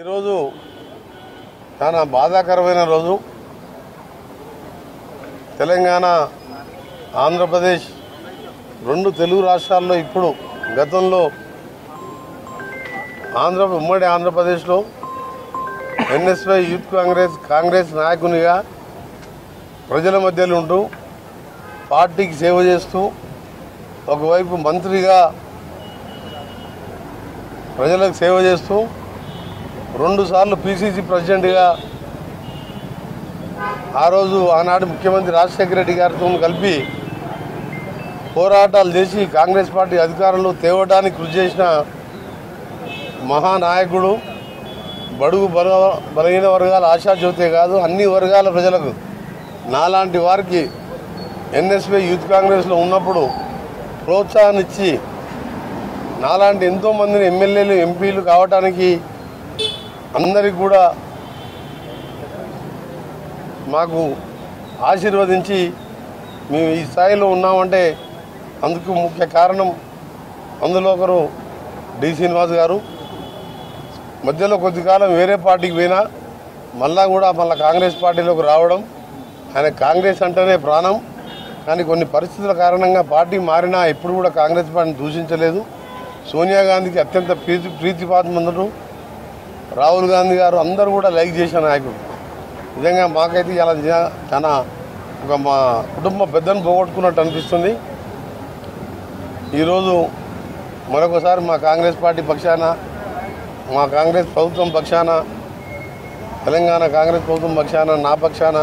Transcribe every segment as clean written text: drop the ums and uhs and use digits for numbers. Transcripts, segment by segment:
ఈరోజు చాలా బాధాకరమైన రోజు. తెలంగాణ, ఆంధ్రప్రదేశ్ రెండు తెలుగు రాష్ట్రాల్లో ఇప్పుడు గతంలో ఉమ్మడి ఆంధ్రప్రదేశ్లో ఎన్ఎస్వై యూత్ కాంగ్రెస్ నాయకునిగా ప్రజల మధ్యలో ఉంటూ పార్టీకి సేవ చేస్తూ ఒకవైపు మంత్రిగా ప్రజలకు సేవ చేస్తూ 2 సార్లు పిసిసి ప్రెసిడెంట్గా ఆ రోజు ఆనాడు ముఖ్యమంత్రి రాజశేఖర రెడ్డి గారితో కలిపి పోరాటాలు చేసి కాంగ్రెస్ పార్టీ అధికారంలో తేవడానికి కృషి చేసిన మహానాయకుడు. బడుగు బలహీన వర్గాల ఆశాజ్యోతే కాదు, అన్ని వర్గాల ప్రజలకు నాలాంటి వారికి ఎన్ఎస్వై యూత్ కాంగ్రెస్లో ఉన్నప్పుడు ప్రోత్సాహాన్ని ఇచ్చి నాలాంటి ఎంతోమందిని ఎమ్మెల్యేలు ఎంపీలు కావడానికి అందరికి కూడా మాకు ఆశీర్వదించి మేము ఈ స్థాయిలో ఉన్నామంటే అందుకు ముఖ్య కారణం అందులో ఒకరు డి శ్రీనివాస్ గారు. మధ్యలో కొద్దికాలం వేరే పార్టీకి పోయినా మళ్ళా కాంగ్రెస్ పార్టీలోకి రావడం. ఆయన కాంగ్రెస్ అంటేనే ప్రాణం. కానీ కొన్ని పరిస్థితుల కారణంగా పార్టీ మారినా ఎప్పుడు కూడా కాంగ్రెస్ పార్టీని దూషించలేదు. సోనియా గాంధీకి అత్యంత ప్రీతిపాత్రుడు. రాహుల్ గాంధీ గారు అందరూ కూడా లైక్ చేసిన నాయకుడు. నిజంగా మాకైతే ఇలా చాలా మా కుటుంబ పెద్దను పోగొట్టుకున్నట్టు అనిపిస్తుంది. ఈరోజు మరొకసారి మా కాంగ్రెస్ పార్టీ పక్షాన, మా కాంగ్రెస్ ప్రభుత్వం పక్షాన, తెలంగాణ కాంగ్రెస్ ప్రభుత్వం పక్షాన, నా పక్షాన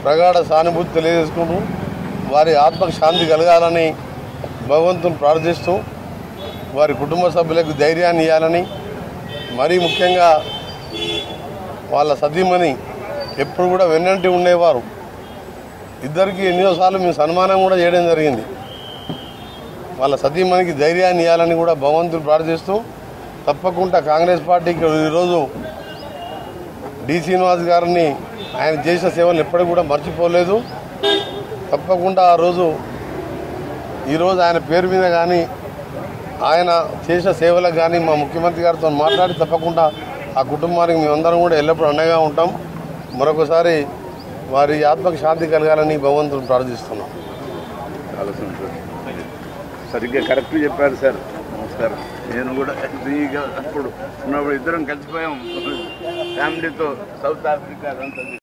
ప్రగాఢ సానుభూతి తెలియజేసుకుంటూ వారి ఆత్మకు శాంతి కలగాలని భగవంతుని ప్రార్థిస్తూ వారి కుటుంబ సభ్యులకు ధైర్యాన్ని ఇవ్వాలని, మరీ ముఖ్యంగా వాళ్ళ సతీమణి ఎప్పుడు కూడా వెన్నంటి ఉండేవారు. ఇద్దరికి ఎన్నోసార్లు మేము సన్మానం కూడా చేయడం జరిగింది. వాళ్ళ సతీమణికి ధైర్యాన్ని ఇవ్వాలని కూడా భగవంతుని ప్రార్థిస్తూ తప్పకుండా కాంగ్రెస్ పార్టీకి ఈరోజు డి శ్రీనివాస్ గారిని ఆయన చేసిన సేవలు ఎప్పటికీ కూడా మర్చిపోలేదు. తప్పకుండా ఈరోజు ఆయన పేరు మీద కానీ ఆయన చేసిన సేవలకు కానీ మా ముఖ్యమంత్రి గారితో మాట్లాడి తప్పకుండా ఆ కుటుంబానికి మేమందరం కూడా ఎల్లప్పుడూ అండగా ఉంటాం. మరొకసారి వారి ఆత్మకు శాంతి కలగాలని భగవంతుని ప్రార్థిస్తున్నాం. చాలా సంతోషం. సరిగ్గా కరెక్ట్ చెప్పారు సార్. నమస్కారం. నేను కూడా ఫ్రీగా అప్పుడు ఉన్నప్పుడు ఇద్దరం కలిసిపోయాం ఫ్యామిలీతో సౌత్ ఆఫ్రికా అంతా.